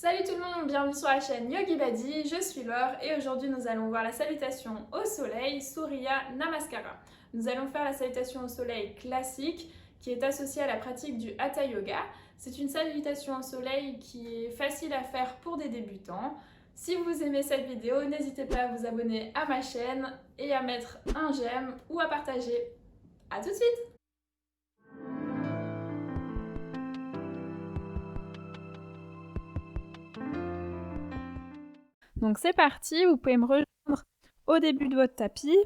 Salut tout le monde, bienvenue sur la chaîne Yogi Badi, je suis Laure et aujourd'hui nous allons voir la salutation au soleil Surya Namaskara. Nous allons faire la salutation au soleil classique qui est associée à la pratique du Hatha Yoga. C'est une salutation au soleil qui est facile à faire pour des débutants. Si vous aimez cette vidéo, n'hésitez pas à vous abonner à ma chaîne et à mettre un j'aime ou à partager. A tout de suite! Donc c'est parti, vous pouvez me rejoindre au début de votre tapis.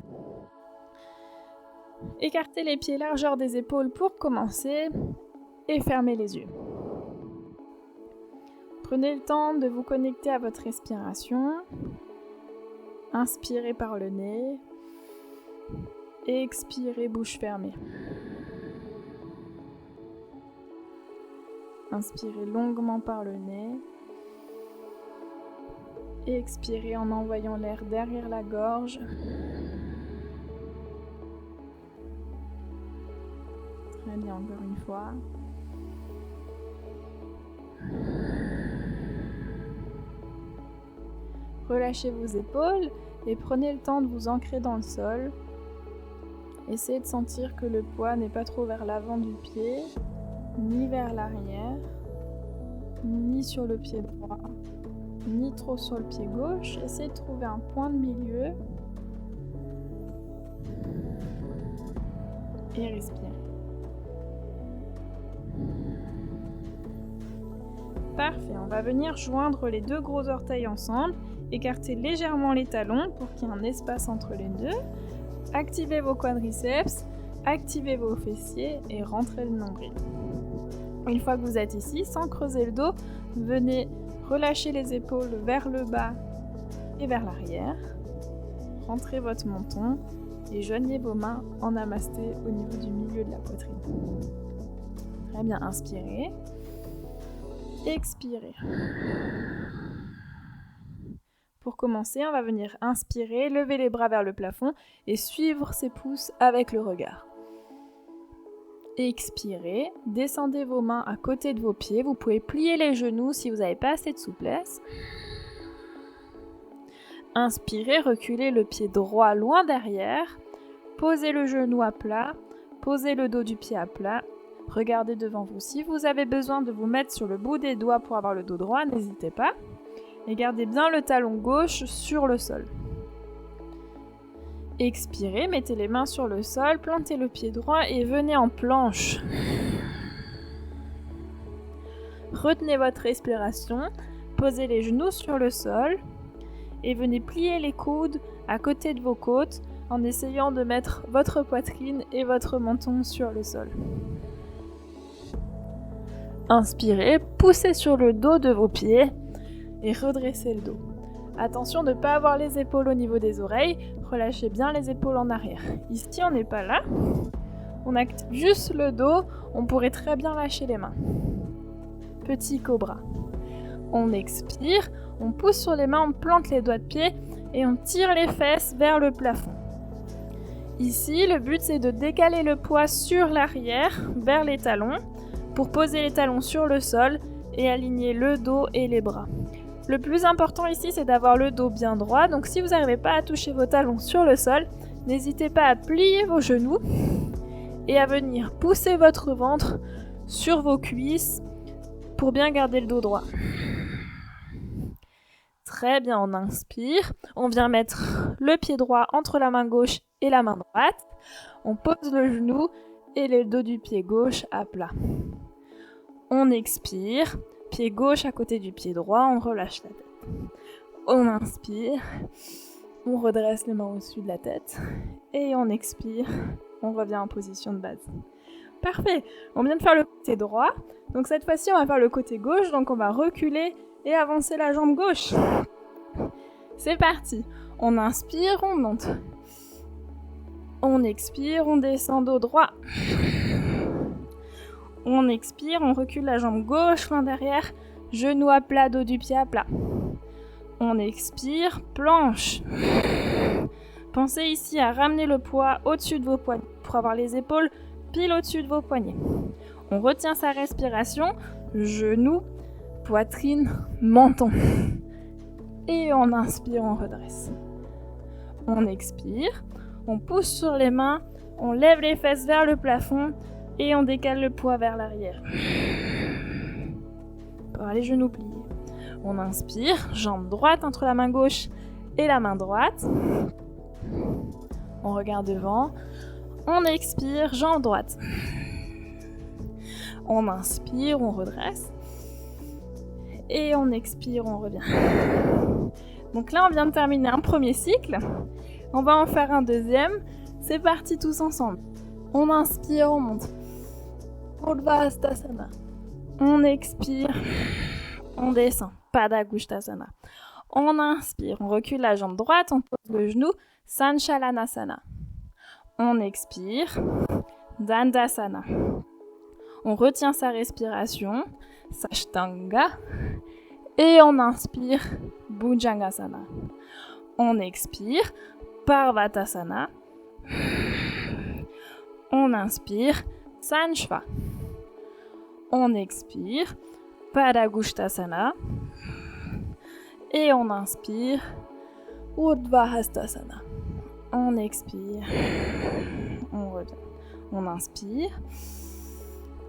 Écartez les pieds largeur des épaules pour commencer et fermez les yeux. Prenez le temps de vous connecter à votre respiration. Inspirez par le nez. Expirez bouche fermée. Inspirez longuement par le nez. Expirez en envoyant l'air derrière la gorge. Très bien, encore une fois. Relâchez vos épaules et prenez le temps de vous ancrer dans le sol. Essayez de sentir que le poids n'est pas trop vers l'avant du pied, ni vers l'arrière, ni sur le pied droit, ni trop sur le pied gauche. Essayez de trouver un point de milieu et respirez. Parfait, on va venir joindre les deux gros orteils ensemble, écarter légèrement les talons pour qu'il y ait un espace entre les deux, activez vos quadriceps, activez vos fessiers et rentrez le nombril. Une fois que vous êtes ici, sans creuser le dos, venez relâcher les épaules vers le bas et vers l'arrière, rentrez votre menton et joignez vos mains en namasté au niveau du milieu de la poitrine. Très bien, inspirez. Expirez. Pour commencer, on va venir inspirer, lever les bras vers le plafond et suivre ses pouces avec le regard. Expirez, descendez vos mains à côté de vos pieds. Vous pouvez plier les genoux si vous n'avez pas assez de souplesse. Inspirez, reculez le pied droit loin derrière. Posez le genou à plat, posez le dos du pied à plat. Regardez devant vous. Si vous avez besoin de vous mettre sur le bout des doigts pour avoir le dos droit, n'hésitez pas. Et gardez bien le talon gauche sur le sol. Expirez, mettez les mains sur le sol, plantez le pied droit et venez en planche. Retenez votre respiration, posez les genoux sur le sol et venez plier les coudes à côté de vos côtes en essayant de mettre votre poitrine et votre menton sur le sol. Inspirez, poussez sur le dos de vos pieds et redressez le dos. Attention de ne pas avoir les épaules au niveau des oreilles, relâchez bien les épaules en arrière. Ici, on n'est pas là, on active juste le dos, on pourrait très bien lâcher les mains. Petit cobra. On expire, on pousse sur les mains, on plante les doigts de pied et on tire les fesses vers le plafond. Ici, le but c'est de décaler le poids sur l'arrière, vers les talons, pour poser les talons sur le sol et aligner le dos et les bras. Le plus important ici, c'est d'avoir le dos bien droit, donc si vous n'arrivez pas à toucher vos talons sur le sol, n'hésitez pas à plier vos genoux et à venir pousser votre ventre sur vos cuisses pour bien garder le dos droit. Très bien, on inspire, on vient mettre le pied droit entre la main gauche et la main droite, on pose le genou et le dos du pied gauche à plat. On expire, pied gauche à côté du pied droit, on relâche la tête. On inspire, on redresse les mains au-dessus de la tête et on expire, on revient en position de base. Parfait, on vient de faire le côté droit, donc cette fois-ci on va faire le côté gauche, donc on va reculer et avancer la jambe gauche. C'est parti, on inspire, on monte. On expire, on descend dos droit. On expire, on recule la jambe gauche, loin derrière, genou à plat, dos du pied à plat. On expire, planche. Pensez ici à ramener le poids au-dessus de vos poignets pour avoir les épaules pile au-dessus de vos poignets. On retient sa respiration, genou, poitrine, menton. Et on inspire, on redresse. On expire, on pousse sur les mains, on lève les fesses vers le plafond et on décale le poids vers l'arrière. Par les genoux pliés. On inspire, jambe droite entre la main gauche et la main droite. On regarde devant. On expire, jambe droite. On inspire, on redresse. Et on expire, on revient. Donc là, on vient de terminer un premier cycle. On va en faire un deuxième. C'est parti tous ensemble. On inspire, on monte. Urdhvastasana. On expire, on descend. Padangusthasana. On inspire, on recule la jambe droite, on pose le genou. Sanchalanasana. On expire. Dandasana. On retient sa respiration. Sashtanga. Et on inspire. Bhujangasana. On expire. Parvatasana. On inspire. Sanshva. On expire. Padangusthasana. Et on inspire. Urdhvastasana. On expire. On redonne. On inspire.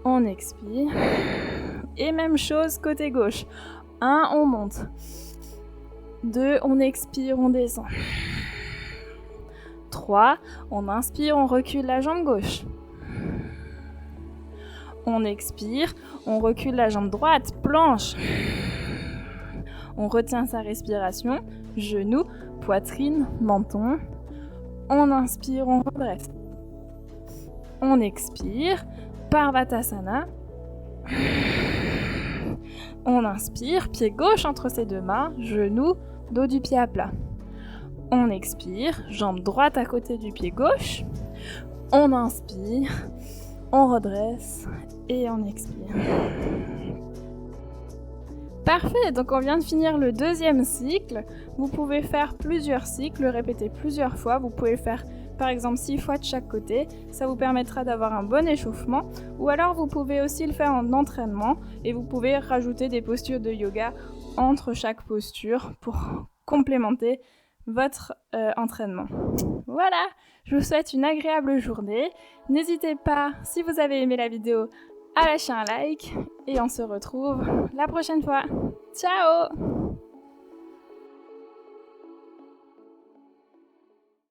On expire. Et même chose côté gauche. 1, on monte. 2, on expire, on descend. 3, on inspire, on recule la jambe gauche. On expire, on recule la jambe droite, planche. On retient sa respiration, genoux, poitrine, menton. On inspire, on redresse. On expire, Parvatasana. On inspire, pied gauche entre ses deux mains, genoux, dos du pied à plat. On expire, jambe droite à côté du pied gauche. On inspire, on redresse et on expire. Parfait, donc on vient de finir le deuxième cycle. Vous pouvez faire plusieurs cycles, le répéter plusieurs fois. Vous pouvez le faire par exemple 6 fois de chaque côté. Ça vous permettra d'avoir un bon échauffement. Ou alors vous pouvez aussi le faire en entraînement et vous pouvez rajouter des postures de yoga entre chaque posture pour complémenter votre entraînement. Voilà, je vous souhaite une agréable journée. N'hésitez pas, si vous avez aimé la vidéo, à lâcher un like et on se retrouve la prochaine fois. Ciao!